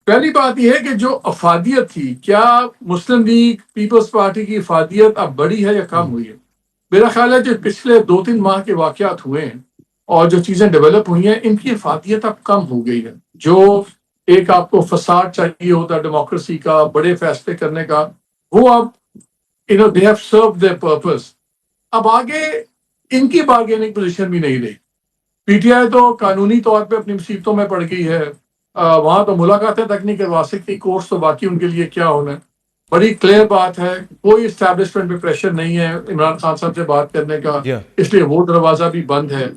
پہلی بات یہ ہے کہ جو افادیت تھی، کیا مسلم لیگ پیپلز پارٹی کی افادیت اب بڑی ہے یا کم ہوئی ہے؟ میرا خیال ہے جو پچھلے 2-3 ماہ کے واقعات ہوئے ہیں اور جو چیزیں ڈیولپ ہوئی ہیں، ان کی افادیت اب کم ہو گئی ہے. جو ایک آپ کو فساد چاہیے ہوتا ڈیموکریسی کا، بڑے فیصلے کرنے کا، وہ اب they have served their purpose. اب آگے ان کی بارگیننگ پوزیشن بھی نہیں رہی. پی ٹی آئی تو قانونی طور پہ اپنی مصیبتوں میں پڑ گئی ہے. وہاں تو ملاقاتیں تک نہیں کروا سکتی، کورس تو باقی ان کے لیے کیا ہونا ہے. بڑی کلیئر بات ہے، کوئی اسٹیبلشمنٹ پہ پریشر نہیں ہے عمران خان صاحب سے بات کرنے کا، اس لیے وہ دروازہ بھی بند ہے.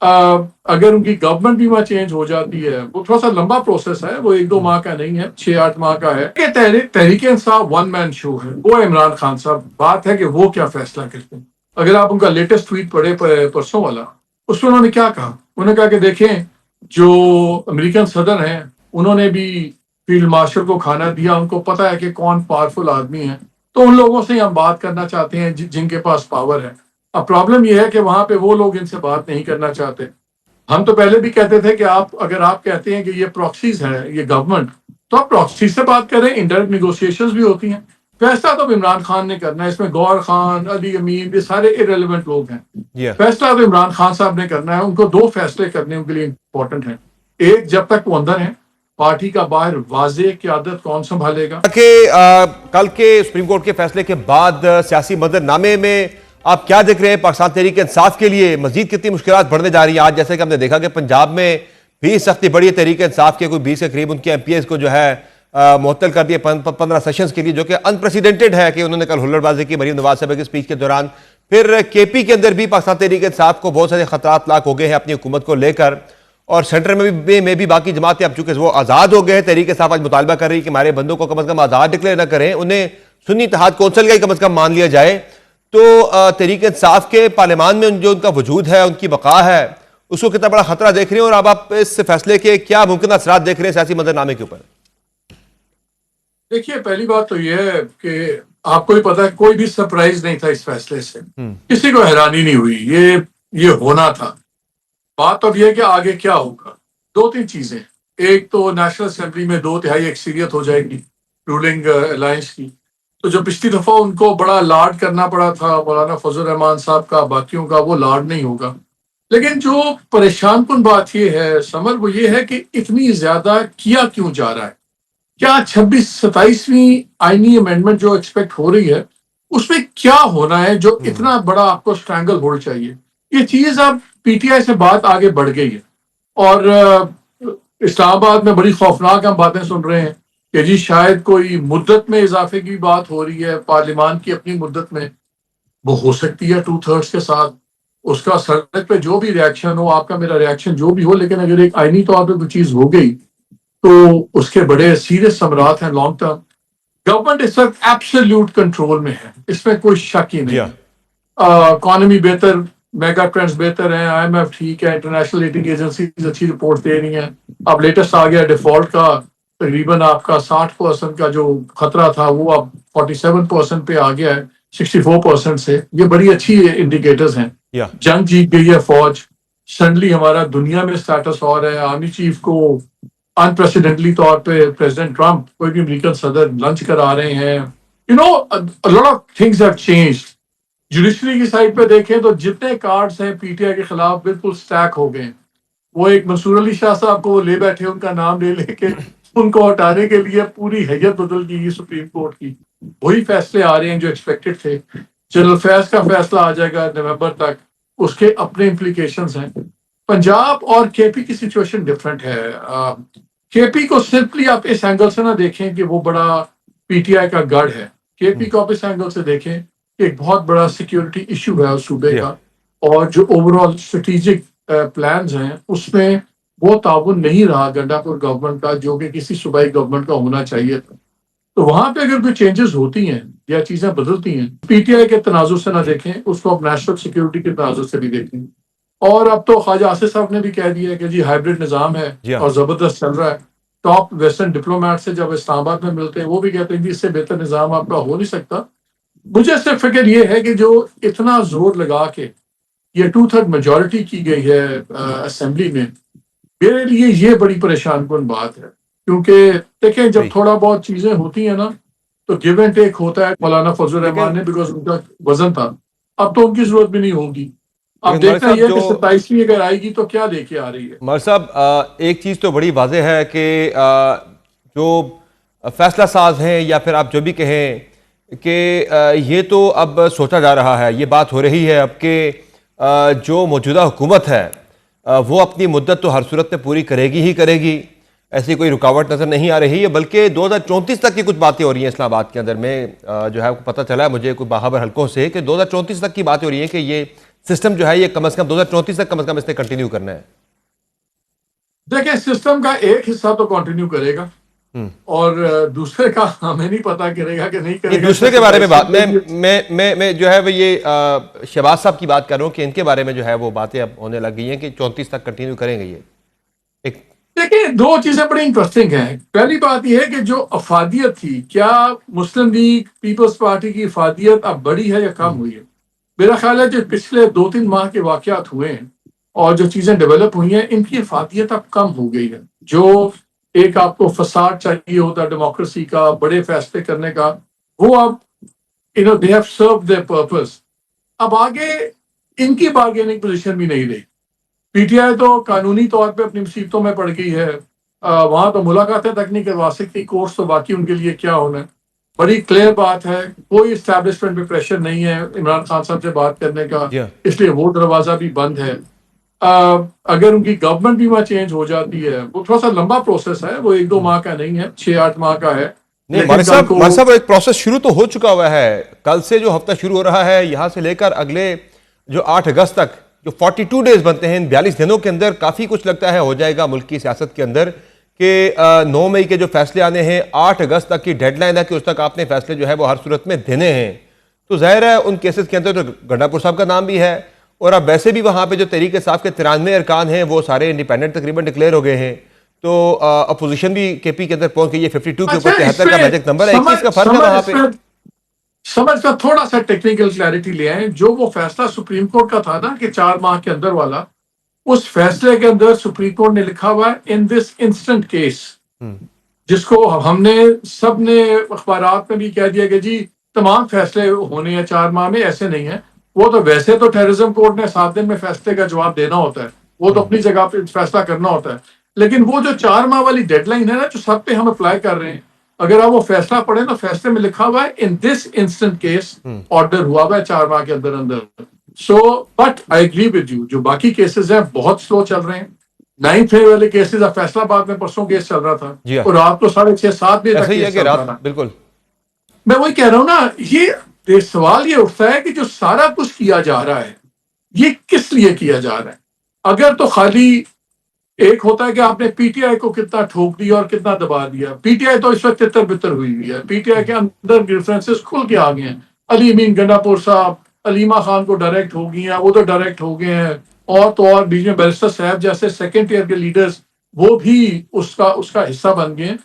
اگر ان کی گورنمنٹ بھی وہاں چینج ہو جاتی ہے، وہ تھوڑا سا لمبا پروسیس ہے، وہ 1-2 ماہ کا نہیں ہے، 6-8 ماہ کا ہے. کہ تحریک انصاف ون مین شو ہے، وہ عمران خان صاحب. بات ہے کہ وہ کیا فیصلہ کرتے ہیں. اگر آپ ان کا لیٹسٹ ٹویٹ پڑھے پرسوں والا، اس میں انہوں نے کیا کہا؟ انہوں نے کہا کہ دیکھیں جو امریکن صدر ہیں انہوں نے بھی فیلڈ مارشل کو کھانا دیا، ان کو پتا ہے کہ کون پاورفل آدمی ہے، تو ان لوگوں سے ہم بات کرنا چاہتے ہیں جن کے پاس پاور ہے. اب پرابلم یہ ہے کہ وہاں پہ وہ لوگ ان سے بات نہیں کرنا چاہتے. ہم تو پہلے بھی کہتے تھے کہ اگر آپ کہتے ہیں کہ یہ پراکسیز ہے، یہ گورنمنٹ، تو آپ پراکسیز سے بات کریں. انڈائریکٹ نیگوشیشنز بھی ہوتی ہیں. فیصلہ تو عمران خان نے کرنا ہے، اس میں گور خان، علی امین، یہ سارے ارریلیونٹ لوگ ہیں. فیصلہ تو عمران خان صاحب نے کرنا ہے. ان کو 2 فیصلے کرنے ان کے لیے امپورٹنٹ ہیں. ایک، جب تک وہ اندر ہیں، پارٹی کا باہر واضح قیادت کون سنبھالے گا. کہ کل کے سپریم کورٹ کے فیصلے کے بعد سیاسی مدد نامے میں آپ کیا دیکھ رہے ہیں؟ پاکستان تحریک انصاف کے لیے مزید کتنی مشکلات بڑھنے جا رہی ہیں؟ آج جیسے کہ ہم نے دیکھا کہ پنجاب میں بھی سختی بڑھی ہے. تحریک انصاف کے کوئی 20 کے قریب ان کے ایم پی ایز کو جو ہے معطل کر دیا 15 سیشنز کے لیے، جو کہ انپریسیڈنٹڈ ہے کہ انہوں نے کل ہلڑ بازی کی مریم نواز صاحبہ کی اسپیچ کے دوران. پھر کے پی کے اندر بھی پاکستان تحریک انصاف کو بہت سارے خطرات لاحق ہو گئے ہیں اپنی حکومت کو لے کر، اور سینٹر میں بھی باقی جماعتیں اب چونکہ وہ آزاد ہو گئے ہیں. تحریک انصاف آج مطالبہ کر رہی ہے کہ ہمارے بندوں کو کم از کم آزاد ڈکلیئر نہ کریں، انہیں سنی اتحاد کونسل کا ہی کم از کم مان لیا جائے. تو تحریک انصاف کے پارلیمان میں جو ان کا وجود ہے، ان کی بقا ہے، اس کو کتنا بڑا خطرہ دیکھ رہے ہیں؟ اور اب آپ اس فیصلے کے کیا ممکنہ اثرات دیکھ رہے ہیں سیاسی مدد نامے کے اوپر؟ دیکھیے، پہلی بات تو یہ ہے کہ آپ کو ہی پتا ہے کوئی بھی سرپرائز نہیں تھا اس فیصلے سے. کسی کو حیرانی نہیں ہوئی، یہ ہونا تھا. بات اب یہ ہے کہ آگے کیا ہوگا. 2-3 چیزیں. ایک تو نیشنل اسمبلی میں 2/3 اکثریت ہو جائے گی رولنگ الائنس کی. تو جو پچھلی دفعہ ان کو بڑا لارڈ کرنا پڑا تھا مولانا فضل الرحمان صاحب کا، باقیوں کا، وہ لارڈ نہیں ہوگا. لیکن جو پریشان کن بات یہ ہے سمر، وہ یہ ہے کہ اتنی زیادہ کیا کیوں جا رہا ہے. کیا 27ویں آئینی امینڈمنٹ جو ایکسپیکٹ ہو رہی ہے، اس میں کیا ہونا ہے جو اتنا بڑا آپ کو اسٹرینگل ہولڈ چاہیے؟ یہ چیز اب پی ٹی آئی سے بات آگے بڑھ گئی ہے. اور اسلام آباد میں بڑی خوفناک ہم باتیں سن رہے ہیں کہ جی شاید کوئی مدت میں اضافے کی بات ہو رہی ہے پارلیمان کی اپنی مدت میں. وہ ہو سکتی ہے 2/3 کے ساتھ. اس کا سڑک پہ جو بھی ریاکشن ہو، آپ کا میرا ریاکشن جو بھی ہو، لیکن اگر ایک آئینی طور پہ کوئی چیز ہو گئی تو اس کے بڑے سیریس ثمرات ہیں لانگ ٹرم. گورنمنٹ اس وقت ایبسلیوٹ کنٹرول میں ہے، اس میں کوئی شک ہی نہیں. اکانومی بہتر، میگا ٹرینڈز بہتر ہیں، آئی ایم ایف ٹھیک ہے، انٹرنیشنل ریٹنگ ایجنسیز اچھی رپورٹ دے رہی ہیں. اب لیٹسٹ آ گیا ڈیفالٹ کا تقریباً آپ کا 60% کا جو خطرہ تھا وہ اب 47% پہ آ گیا ہے 64% سے. یہ بڑی اچھی انڈیکیٹرز ہیں. جنگ جیت گئی ہے فوج. سڈنلی ہمارا دنیا میں اسٹیٹس اور ہے. آرمی چیف کو انپریسیڈنٹلی طور پہ پریزیڈنٹ ٹرمپ، کوئی بھی امریکن صدر، لنچ کرا رہے ہیں. a lot of things have changed. Judiciary کی سائڈ پہ دیکھیں تو جتنے کارڈز ہیں پی ٹی آئی کے خلاف بالکل سٹیک ہو گئے ہیں. وہ ایک منصور علی شاہ صاحب کو وہ لے بیٹھے، ان کا نام لے کے ان کو ہٹانے کے لیے پوری حیت بدل گئی سپریم کورٹ کی. وہی فیصلے آ رہے ہیں جو ایکسپیکٹڈ تھے. جنرل فیض کا فیصلہ آ جائے گا نومبر تک، اس کے اپنے امپلیکیشنز ہیں. پنجاب اور کے پی کی سچویشن ڈفرینٹ ہے. کے پی کو سمپلی آپ اس اینگل سے نہ دیکھیں کہ وہ بڑا پی ٹی آئی کا گڑھ ہے. کے پی کو آپ اس اینگل سے دیکھیں کہ ایک بہت بڑا سیکیورٹی ایشو ہے اس صوبے کا، اور جو اوور آل اسٹریٹجک پلانز ہیں اس میں وہ تعاون نہیں رہا گنڈا پور گورنمنٹ کا جو کہ کسی صوبائی گورنمنٹ کا ہونا چاہیے تھا. تو وہاں پہ اگر کوئی چینجز ہوتی ہیں یا چیزیں بدلتی ہیں، پی ٹی آئی کے تناظر سے نہ دیکھیں اس کو، اب نیشنل سیکیورٹی کے تناظر سے بھی دیکھیں. اور اب تو خواجہ آصف صاحب نے بھی کہہ دیا ہے کہ جی ہائبرڈ نظام ہے اور زبردست چل رہا ہے. ٹاپ ویسٹرن ڈپلومیٹ سے جب اسلام آباد میں ملتے ہیں وہ بھی کہتے ہیں کہ اس سے بہتر نظام آپ کا ہو نہیں سکتا. مجھے صرف فکر یہ ہے کہ جو اتنا زور لگا کے یہ 2/3 میجورٹی کی گئی ہے اسمبلی میں، میرے لیے یہ بڑی پریشان کن بات ہے. کیونکہ دیکھیں جب صحیح. تھوڑا بہت چیزیں ہوتی ہیں نا تو گیو اینڈ ٹیک ہوتا ہے. مولانا فضل الرحمان نے بیکاز ان کا وزن تھا, اب تو ان کی ضرورت بھی نہیں ہوگی. اب لیکن ملک دیکھنا صاحب یہ ہے کہ جو 27ویں اگر آئے گی تو کیا لے کے آ رہی ہے. مر صاحب ایک چیز تو بڑی واضح ہے کہ جو فیصلہ ساز ہیں یا پھر آپ جو بھی کہیں کہ یہ تو اب سوچا جا رہا ہے, یہ بات ہو رہی ہے اب کہ جو موجودہ حکومت ہے وہ اپنی مدت تو ہر صورت میں پوری کرے گی ہی کرے گی, ایسی کوئی رکاوٹ نظر نہیں آ رہی ہے, بلکہ 2034 تک کی کچھ باتیں ہو رہی ہیں اسلام آباد کے اندر. میں جو ہے پتہ چلا ہے مجھے کوئی باخبر حلقوں سے کہ 2034 تک کی باتیں ہو رہی ہیں کہ یہ سسٹم جو ہے یہ کم از کم 2034 تک کم از کم اس نے کنٹینیو کرنا ہے. دیکھیں سسٹم کا ایک حصہ تو کنٹینیو کرے گا اور دوسرے کا ہمیں نہیں پتا کرے گا کہ نہیں کرے گا. دوسرے کے بارے میں بات میں جو ہے وہ یہ شہباز صاحب کی بات کر رہا ہوں کہ ان کے بارے میں جو ہے وہ باتیں اب ہونے لگ گئی ہیں کہ 34 تک کنٹینیو کریں گے. یہ ایک دیکھیں دو چیزیں بڑی انٹرسٹنگ ہیں. پہلی بات یہ ہے کہ جو افادیت تھی, کیا مسلم لیگ پیپلز پارٹی کی افادیت اب بڑی ہے یا کم ہوئی ہے؟ میرا خیال ہے جو پچھلے 2-3 ماہ کے واقعات ہوئے ہیں اور جو چیزیں ڈیولپ ہوئی ہیں ان کی افادیت اب کم ہو گئی ہے. جو ایک آپ کو فساد چاہیے ہوتا ڈیموکریسی کا, بڑے فیصلے کرنے کا, وہ اب they have served their purpose. اب آگے ان کی بارگیننگ پوزیشن بھی نہیں رہی. پی ٹی آئی تو قانونی طور پہ اپنی مصیبتوں میں پڑ گئی ہے, وہاں تو ملاقاتیں تک نہیں کروا سکتی, کورس تو باقی ان کے لیے کیا ہونا ہے. بڑی کلیئر بات ہے, کوئی اسٹیبلشمنٹ پہ پریشر نہیں ہے عمران خان صاحب سے بات کرنے کا, اس لیے وہ دروازہ بھی بند ہے. اگر ان کی گورنمنٹ بھی وہاں چینج ہو جاتی ہے, وہ تھوڑا سا لمبا پروسیس ہے, وہ 1-2 ماہ کا نہیں ہے, 6-8 ماہ کا ہے. نہیں مر صاحب ایک پروسیس شروع تو ہو چکا ہوا ہے. کل سے جو ہفتہ شروع ہو رہا ہے یہاں سے لے کر اگلے جو 8 اگست تک جو 42 ڈیز بنتے ہیں, ان 42 دنوں کے اندر کافی کچھ لگتا ہے ہو جائے گا ملک کی سیاست کے اندر. کہ 9 مئی کے جو فیصلے آنے ہیں, 8 اگست تک کی ڈیڈ لائن ہے کہ اس تک آپ نے فیصلے جو ہے وہ ہر صورت میں دینے ہیں. تو ظاہر ہے ان کیسز کے اندر تو گنڈا پور صاحب کا نام بھی ہے, اور اب ویسے بھی وہاں پہ جو تحریک انصاف کے 93 ارکان ہیں وہ سارے انڈیپینڈنٹ تقریباً ڈکلیئر ہو گئے ہیں. تو اپوزیشن بھی کے پی کے اندر پہنچ گئی ہے, 52 کے اوپر 73 کا میجک نمبر ہے. 21 کا فرق ہے وہاں پہ. سمجھ کا تھوڑا سا ٹیکنیکل کلیئرٹی لے آئیں. جو وہ فیصلہ سپریم کورٹ کا تھا نا کہ 4 ماہ کے اندر والا, اس فیصلے کے اندر سپریم کورٹ نے لکھا ہوا ہے ان دس انسٹنٹ کیس, جس کو ہم نے سب نے اخبارات میں بھی کہہ دیا کہ جی تمام فیصلے ہونے ہیں 4 ماہ میں, ایسے نہیں ہیں. وہ تو ویسے تو ٹیررزم کورٹ نے 7 دن میں فیصلے کا جواب دینا ہوتا ہے, وہ تو اپنی جگہ پہ فیصلہ کرنا ہوتا ہے. لیکن وہ جو 4 ماہ والی ڈیڈ لائن ہے نا جو سب پہ ہم اپلائی کر رہے ہیں, اگر آپ وہ فیصلہ پڑھیں تو فیصلے میں لکھا ہوا ہے in this instant case order ہوا ہوا ہے 4 ماہ کے اندر اندر. So but I agree with you, جو باقی کیسز ہیں بہت سلو چل رہے ہیں. 9 مئی والے کیسز, اب فیصلہ باد میں پرسوں کیس چل رہا تھا اور رات کو 6:30-7 بجے تک کیس چل رہا تھا. بالکل میں وہی کہہ رہا ہوں نا, یہ سوال یہ اٹھتا ہے کہ جو سارا کچھ کیا جا رہا ہے یہ کس لیے کیا جا رہا ہے. اگر تو خالی ایک ہوتا ہے کہ آپ نے پی ٹی آئی کو کتنا ٹھوک دیا اور کتنا دبا دیا. پی ٹی آئی تو اس وقت تتر بتر ہوئی ہوئی ہے. پی ٹی آئی کے اندر ریفرنسز کھل کے آ گئے ہیں. علی امین گنڈا پور صاحب, علیمہ خان کو ڈائریکٹ ہو گئی ہیں, وہ تو ڈائریکٹ ہو گئے ہیں, اور تو اور بیچ میں بیرسٹر صاحب جیسے سیکنڈ ٹیئر کے لیڈرز وہ بھی اس کا حصہ بن گئے ہیں.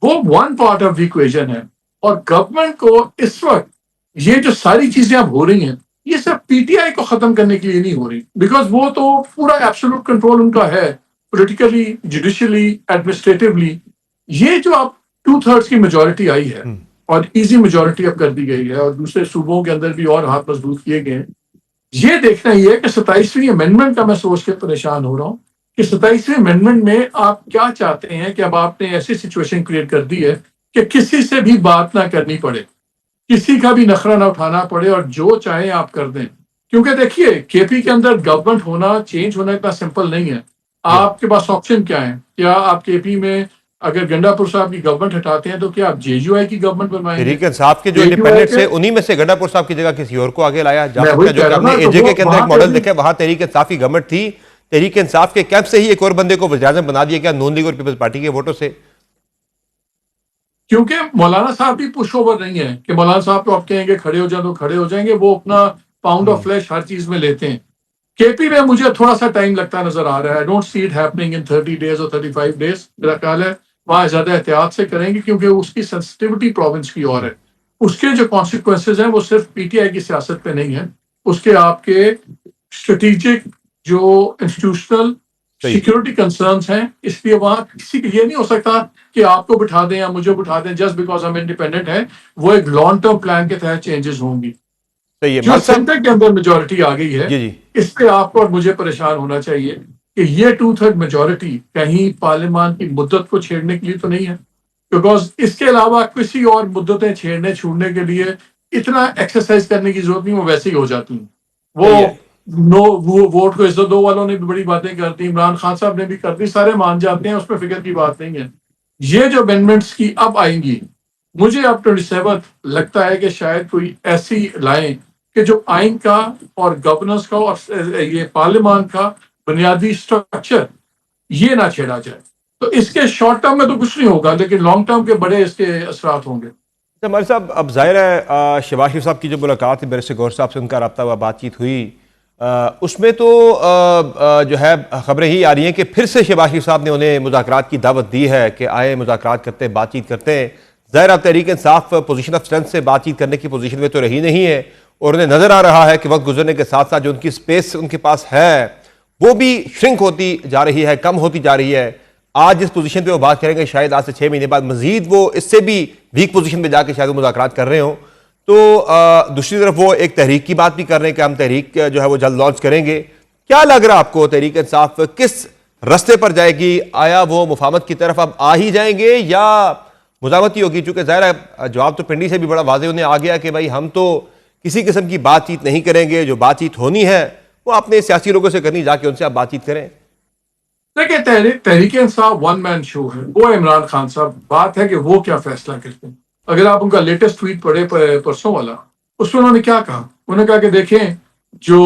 وہ one part of the equation ہے. اور گورنمنٹ کو اس وقت یہ جو ساری چیزیں اب ہو رہی ہیں یہ سب پی ٹی آئی کو ختم کرنے کے لیے نہیں ہو رہی, بیکاز وہ تو پورا ایبسولوٹ کنٹرول ان کا ہے پولیٹیکلی, جوڈیشلی, ایڈمنسٹریٹولی. یہ جو اب 2/3 کی میجورٹی آئی ہے اور ایزی میجورٹی اب کر دی گئی ہے اور دوسرے صوبوں کے اندر بھی اور ہاتھ مضبوط کیے گئے ہیں, یہ دیکھنا ہی ہے کہ 27ویں امینڈمنٹ کا میں سوچ کے پریشان ہو رہا ہوں کہ 27ویں امینڈمنٹ میں آپ کیا چاہتے ہیں. کہ اب آپ نے ایسی سچویشن کریٹ کر دی ہے کہ کسی سے بھی بات نہ کرنی پڑے, کسی کا بھی نخرہ نہ اٹھانا پڑے اور جو چاہیں آپ کر دیں. کیونکہ دیکھیے کے پی کے اندر گورنمنٹ ہونا, چینج ہونا اتنا سمپل نہیں ہے. آپ کے پاس آپشن کیا ہے؟ کیا آپ کے پی میں اگر گنڈا پور صاحب کی گورنمنٹ ہٹاتے ہیں تو کیا آپ جے یو آئی کی گورنمنٹ بنوائیں گے؟ تحریک انصاف کے جو انڈیپینڈنٹ سے انہی میں سے گنڈا پور صاحب کی جگہ کسی اور کو آگے لایا جا سکتا ہے. جو کہ آپ نے اے جے کے اندر ایک ماڈل دیکھا, وہاں تحریک انصاف کی گورنمنٹ تھی, تحریک انصاف کے کیمپ سے ہی ایک اور بندے کو وزیر اعظم بنا دیا گیا نون لیگ اور پیپلز پارٹی کے ووٹوں سے. کیونکہ مولانا صاحب بھی پش اوور نہیں ہے کہ مولانا صاحب تو آپ کہیں گے کھڑے ہو جائیں تو کھڑے ہو جائیں گے, وہ اپنا پاؤنڈ آف فلیش ہر چیز میں لیتے ہیں. کے پی میں مجھے تھوڑا سا ٹائم لگتا نظر آ رہا ہے. I don't see it happening in 30 days or 35 days. میرا خیال ہے وہاں زیادہ احتیاط سے کریں گے کیونکہ اس کی سینسٹیوٹی پروونس کی اور ہے. اس کے جو کانسیکوینسز ہیں وہ صرف پی ٹی آئی کی سیاست پہ نہیں ہیں, اس کے آپ کے اسٹریٹجک جو انسٹیٹیوشنل سیکورٹی کنسرنس ہیں، اس لیے وہاں کسی کو یہ نہیں ہو سکتا کہ آپ کو بٹھا دیں یا مجھے بٹھا دیں جسٹ بیکاز ہم انڈیپینڈنٹ ہیں. وہ ایک لانگ ٹرم پلان کے تحت چینجز ہوں گی. صحیح ہے جو مالک صاحب. سینٹر کے اندر میجورٹی آ گئی ہے، جی جی اس پہ آپ کو اور مجھے پریشان ہونا چاہیے کہ یہ 2/3 میجورٹی کہیں پارلیمان کی مدت کو چھیڑنے کے لیے تو نہیں ہے، بیکاز اس کے علاوہ کسی اور مدتیں چھوڑنے کے لیے اتنا ایکسرسائز کرنے کی ضرورت نہیں، وہ ویسے ہی ہو جاتی ہیں. صحیح ہے. وہ ووٹ کو عزت دو والوں نے بھی بڑی باتیں کرتی، عمران خان صاحب نے بھی کر دی، سارے مان جاتے ہیں، اس میں فکر کی بات نہیں ہے. یہ جو امینڈمنٹس کی اب آئیں گی، مجھے اب 27 لگتا ہے کہ شاید کوئی ایسی لائیں کہ جو آئین کا اور گورننس کا اور یہ پارلیمان کا بنیادی اسٹرکچر یہ نہ چھیڑا جائے. تو اس کے شارٹ ٹرم میں تو کچھ نہیں ہوگا، لیکن لانگ ٹرم کے بڑے اس کے اثرات ہوں گے. مالک صاحب اب ظاہر ہے شہباز شریف صاحب کی جو ملاقات ہے بیرسٹر گور صاحب سے ان کا رابطہ ہوا، بات چیت ہوئی، اس میں تو جو ہے خبریں ہی آ رہی ہیں کہ پھر سے شہباز شریف صاحب نے انہیں مذاکرات کی دعوت دی ہے کہ آئے مذاکرات کرتے ہیں، بات چیت کرتے ہیں. ظاہر اب Tehreek Insaf position of strength سے بات چیت کرنے کی پوزیشن میں تو رہی نہیں ہے، اور انہیں نظر آ رہا ہے کہ وقت گزرنے کے ساتھ ساتھ جو ان کی سپیس ان کے پاس ہے وہ بھی شرنک ہوتی جا رہی ہے، کم ہوتی جا رہی ہے. آج جس پوزیشن پہ وہ بات کریں گے شاید آج سے 6 مہینے بعد مزید وہ اس سے بھی ویک پوزیشن پہ جا کے شاید وہ مذاکرات کر رہے ہوں. تو دوسری طرف وہ ایک تحریک کی بات بھی کر رہے ہیں کہ ہم تحریک جو ہے وہ جلد لانچ کریں گے. کیا لگ رہا آپ کو تحریک انصاف کس رستے پر جائے گی؟ آیا وہ مفاہمت کی طرف اب آ ہی جائیں گے یا مزاحمت ہی ہوگی؟ چونکہ ظاہر ہے جواب تو پنڈی سے بھی بڑا واضح انہیں آ گیا کہ بھائی ہم تو کسی قسم کی بات چیت نہیں کریں گے، جو بات چیت ہونی ہے وہ اپنے سیاسی لوگوں سے کرنی، جا کے ان سے آپ بات چیت کریں. دیکھیں، تحریک انصاف ون مین شو ہے، وہ عمران خان صاحب. بات ہے کہ وہ کیا فیصلہ کرتے ہیں. اگر آپ ان کا لیٹسٹ ٹویٹ پڑھے پرسوں والا، اس میں انہوں نے کیا کہا؟ انہوں نے کہا کہ دیکھیں جو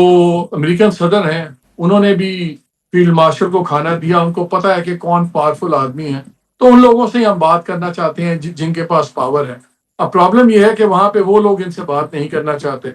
امریکن صدر ہیں انہوں نے بھی فیلڈ مارشل کو کھانا دیا، ان کو پتا ہے کہ کون پاورفل آدمی ہے، تو ان لوگوں سے ہم بات کرنا چاہتے ہیں جن کے پاس پاور ہے. اب پرابلم یہ ہے کہ وہاں پہ وہ لوگ ان سے بات نہیں کرنا چاہتے.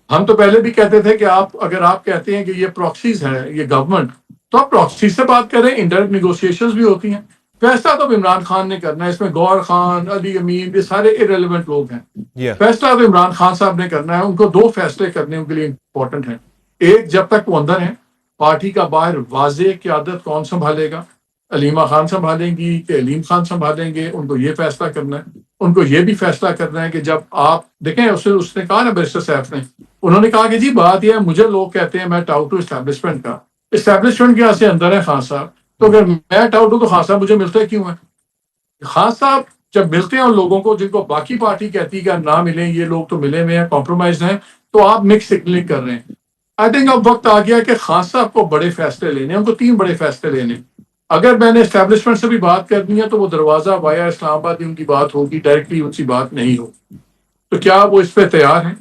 ہم تو پہلے بھی کہتے تھے کہ اگر آپ کہتے ہیں کہ یہ پراکسیز ہے یہ گورنمنٹ، تو آپ پراکسی سے بات کریں. انڈائریکٹ نیگوشیشنز بھی ہوتی ہیں. فیصلہ تو عمران خان نے کرنا ہے، اس میں گور خان، علی امین، یہ سارے ارریلیونٹ لوگ ہیں. فیصلہ تو عمران خان صاحب نے کرنا ہے. ان کو 2 فیصلے کرنے ان کے لیے امپورٹنٹ ہیں. ایک، جب تک وہ اندر ہیں پارٹی کا باہر واضح قیادت کون سنبھالے گا؟ علیمہ خان سنبھالیں گی کہ علیم خان سنبھالیں گے؟ ان کو یہ فیصلہ کرنا ہے. ان کو یہ بھی فیصلہ کرنا ہے کہ جب آپ دیکھیں، اس نے کہا نا بیرسٹر صاحب نے، انہوں نے کہا کہ جی بات یہ ہے مجھے لوگ کہتے ہیں میں ٹاؤٹ ہوں اسٹیبلشمنٹ کا. اسٹیبلشمنٹ کے یہاں سے اندر ہے خان صاحب، تو اگر میں ٹاؤٹ ہوں تو خان صاحب مجھے ملتے کیوں ہیں؟ خان صاحب جب ملتے ہیں ان لوگوں کو جن کو باقی پارٹی کہتی ہے کہ نہ ملیں، یہ لوگ تو ملے ہوئے ہیں، کمپرومائز ہیں، تو آپ مکس سگنلنگ کر رہے ہیں. آئی تھنک اب وقت آ گیا کہ خان صاحب کو بڑے فیصلے لینے ہیں. ان کو 3 بڑے فیصلے لینے. اگر میں نے اسٹیبلشمنٹ سے بھی بات کرنی ہے تو وہ دروازہ وایا اسلام آباد ہی ان کی بات ہوگی، ڈائریکٹلی ان کی بات نہیں ہوگی. تو کیا وہ اس پہ تیار ہیں؟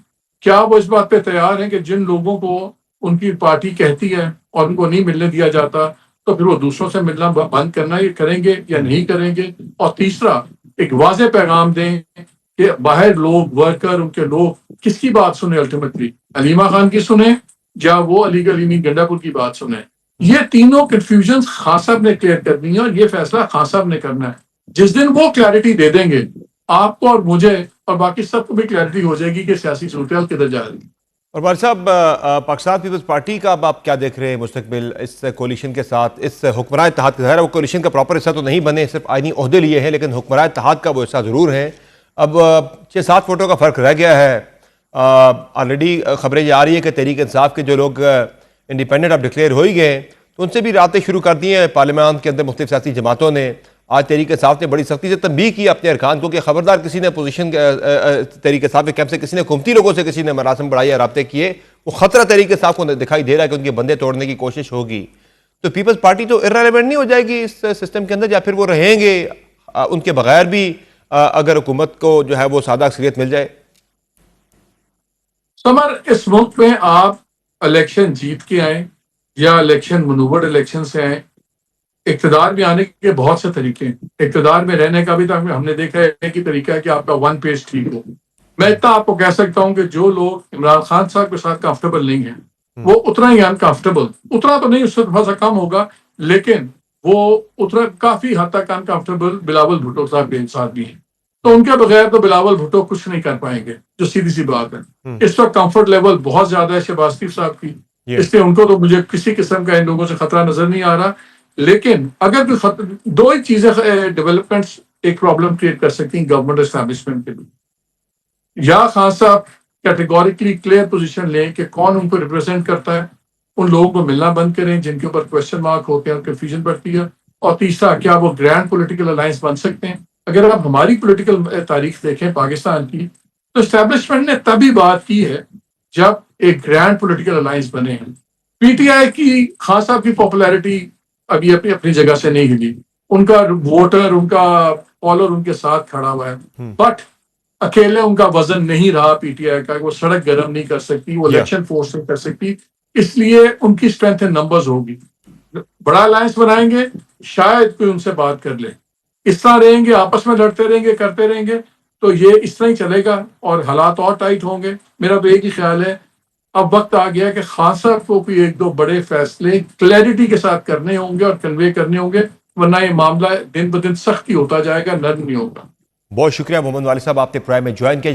کیا وہ اس بات پہ تیار ہیں کہ جن لوگوں کو ان کی پارٹی کہتی ہے اور ان کو نہیں ملنے دیا جاتا، تو پھر وہ دوسروں سے ملنا بند کرنا یہ کریں گے یا نہیں کریں گے؟ اور تیسرا، ایک واضح پیغام دیں کہ باہر لوگ، ورکر، ان کے لوگ کس کی بات سنیں؟ الٹیمیٹلی علیمہ خان کی سنیں یا وہ علی گلیمی گنڈا پور کی بات سنیں؟ یہ تینوں کنفیوژنز خان صاحب نے کلیئر کرنی ہے، اور یہ فیصلہ خان صاحب نے کرنا ہے. جس دن وہ کلیئرٹی دے دیں گے آپ کو اور مجھے اور باقی سب کو بھی کلیئرٹی ہو جائے گی کہ سیاسی صورتحال کدھر جا رہی ہے. اور بھائی صاحب پاکستان پیپلز پارٹی کا اب آپ کیا دیکھ رہے ہیں مستقبل اس کولیشن کے ساتھ، اس حکمراں اتحاد کے؟ ظاہر ہے وہ کولیشن کا پراپر حصہ تو نہیں بنے، صرف آئینی عہدے لیے ہیں، لیکن حکمراں اتحاد کا وہ حصہ ضرور ہیں. اب 6-7 ووٹوں کا فرق رہ گیا ہے. آلریڈی خبریں یہ آ رہی ہیں کہ تحریک انصاف کے جو لوگ انڈیپینڈنٹ اب ڈکلیئر ہو ہی گئے تو ان سے بھی رابطے شروع کر دیے ہیں پارلیمان کے اندر مختلف سیاسی جماعتوں نے. آج تحریک انصاف نے بڑی سختی سے تنبیہ کی اپنے ارکان کو کہ خبردار کسی نے اپوزیشن تحریک انصاف کے کیمپ سے کسی نے حکومتی لوگوں سے کسی نے مراسم بڑھائی یا رابطے کیے، وہ خطرہ تحریک انصاف کو دکھائی دے رہا ہے کہ ان کے بندے توڑنے کی کوشش ہوگی. تو پیپلز پارٹی تو ارریلیونٹ نہیں ہو جائے گی اس سسٹم کے اندر، یا پھر وہ رہیں گے ان کے بغیر بھی اگر حکومت کو جو ہے وہ سادہ اکثریت مل جائے؟ سمر، اس ملک میں آپ الیکشن جیت کے آئیں یا الیکشن منوورڈ الیکشن سے آئیں، اقتدار میں آنے کے بہت سے طریقے ہیں. اقتدار میں رہنے کا بھی تک ہم نے دیکھا ہے ایک ہی طریقہ ہے کہ آپ کا 1 پیج ٹھیک ہو. میں اتنا آپ کو کہہ سکتا ہوں کہ جو لوگ عمران خان صاحب کے ساتھ کمفرٹیبل نہیں ہیں وہ اتنا ہی انکمفرٹیبل، اتنا تو نہیں، اس سے تھوڑا سا کم ہوگا، لیکن وہ اتنا کافی حد تک انکمفرٹیبل بلاول بھٹو صاحب کے ساتھ بھی ہیں. تو ان کے بغیر تو بلاول بھٹو کچھ نہیں کر پائیں گے، جو سیدھی سی بات ہے. اس وقت کمفرٹ لیول بہت زیادہ ہے شہباز شریف صاحب کی، اس لیے ان کو تو مجھے کسی قسم کا ان لوگوں سے خطرہ نظر نہیں آ رہا. لیکن اگر کوئی دو ہی چیزیں ڈیولپمنٹس ایک پرابلم کریٹ کر سکتی ہیں گورنمنٹ اسٹیبلشمنٹ کے لیے، یا خان صاحب کیٹیگوریکلی کلیئر پوزیشن لیں کہ کون ان کو ریپرزینٹ کرتا ہے، ان لوگوں کو ملنا بند کریں جن کے اوپر کوشچن مارک ہوتے ہیں اور کنفیوژن بڑھتی ہے، اور تیسرا کیا وہ گرینڈ پولیٹیکل الائنس بن سکتے ہیں۔ اگر آپ ہماری پولیٹیکل تاریخ دیکھیں پاکستان کی، تو اسٹیبلشمنٹ نے تبھی بات کی ہے جب ایک گرینڈ پولیٹیکل الائنس بنے ہیں۔ پی ٹی آئی کی خان صاحب کی پاپولیرٹی ابھی اپنی جگہ سے نہیں ہلی، ان کا ووٹر، ان کا فالوور ان کے ساتھ کھڑا ہوا ہے، بٹ اکیلے ان کا وزن نہیں رہا پی ٹی آئی کا، وہ سڑک گرم نہیں کر سکتی، وہ الیکشن فورس نہیں کر سکتی، اس لیے ان کی اسٹرینتھ ان نمبرز ہوگی۔ بڑا الائنس بنائیں گے، شاید کوئی ان سے بات کر لے، اس طرح رہیں گے، آپس میں لڑتے رہیں گے، کرتے رہیں گے، تو یہ اس طرح ہی چلے گا اور حالات اور ٹائٹ ہوں گے۔ میرا تو ایک ہی خیال ہے، اب وقت آ گیا کہ خان صاحب کو بھی ایک دو بڑے فیصلے کلیئرٹی کے ساتھ کرنے ہوں گے اور کنوے کرنے ہوں گے، ورنہ یہ معاملہ دن بدن سخت ہی ہوتا جائے گا، نرم نہیں ہوگا۔ بہت شکریہ محمد والد صاحب، آپ نے پرائم میں جوائن کیا۔